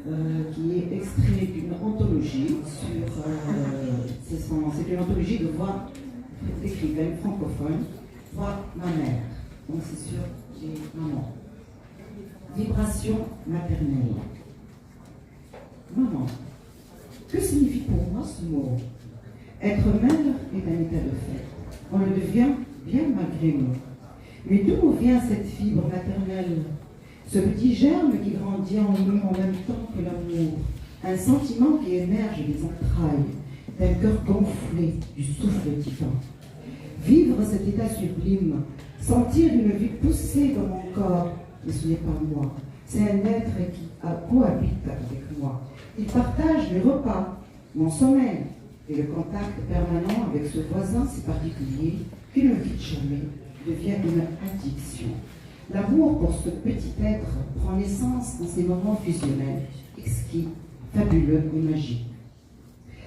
qui est extrait d'une anthologie c'est une anthologie de voix écrivaines francophones, voix ma mère, donc c'est sur les mamans. Vibration maternelle. Maman. Que signifie pour moi ce mot? Être mère est un état de fait. On le devient bien malgré nous. Mais d'où vient cette fibre maternelle? Ce petit germe qui grandit en nous en même temps que l'amour. Un sentiment qui émerge des entrailles, d'un cœur gonflé, du souffle divin. Vivre cet état sublime, sentir une vie pousser dans mon corps, mais ce n'est pas moi. C'est un être qui cohabite avec moi. Il partage mes repas, mon sommeil et le contact permanent avec ce voisin si particulier qui ne quitte jamais, devient une addiction. L'amour pour ce petit être prend naissance dans ces moments fusionnels, exquis, fabuleux et magiques.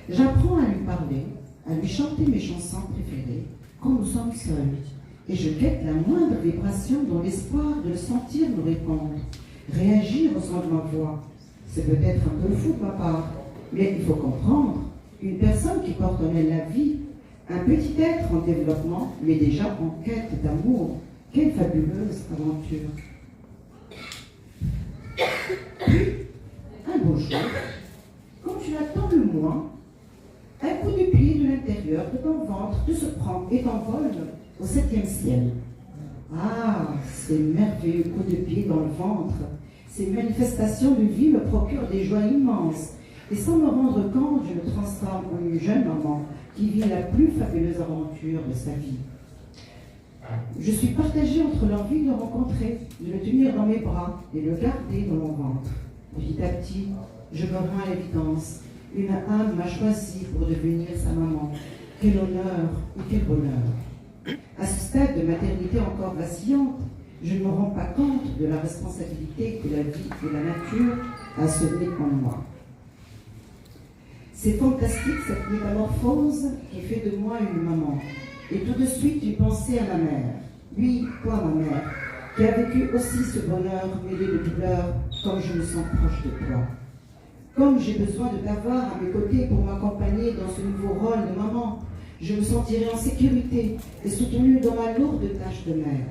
J'apprends à lui parler, à lui chanter mes chansons préférées quand nous sommes seuls, et je guette la moindre vibration dans l'espoir de le sentir nous répondre, réagir au son de ma voix. C'est peut-être un peu fou de ma part, mais il faut comprendre, une personne qui porte en elle la vie, un petit être en développement, mais déjà en quête d'amour, quelle fabuleuse aventure. Puis, un beau jour, quand tu l'attends le moins, un coup de pied de l'intérieur de ton ventre te se prend et t'envole au 7e ciel. Ah, ces merveilleux coups de pied dans le ventre, ces manifestations de vie me procurent des joies immenses. Et sans me rendre compte, je me transforme en une jeune maman qui vit la plus fabuleuse aventure de sa vie. Je suis partagée entre l'envie de le rencontrer, de le tenir dans mes bras et le garder dans mon ventre. Petit à petit, je me rends à l'évidence. Une âme m'a choisi pour devenir sa maman. Quel honneur et quel bonheur. À ce stade de maternité encore vacillante, je ne me rends pas compte de la responsabilité que la vie et la nature a semée en moi. C'est fantastique cette métamorphose qui fait de moi une maman. Et tout de suite une pensée à ma mère. Oui, toi ma mère, qui a vécu aussi ce bonheur mêlé de douleur, comme je me sens proche de toi. Comme j'ai besoin de t'avoir à mes côtés pour m'accompagner dans ce nouveau rôle de maman, je me sentirai en sécurité et soutenue dans ma lourde tâche de mère.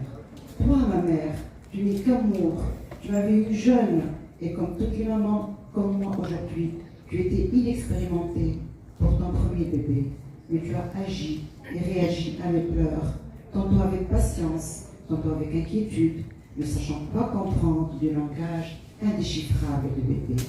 Toi, ma mère, tu n'es qu'amour. Tu m'avais eu jeune et comme toutes les mamans, comme moi aujourd'hui, tu étais inexpérimentée pour ton premier bébé. Mais tu as agi et réagi à mes pleurs, tantôt avec patience, tantôt avec inquiétude, ne sachant pas comprendre du langage indéchiffrable de bébé.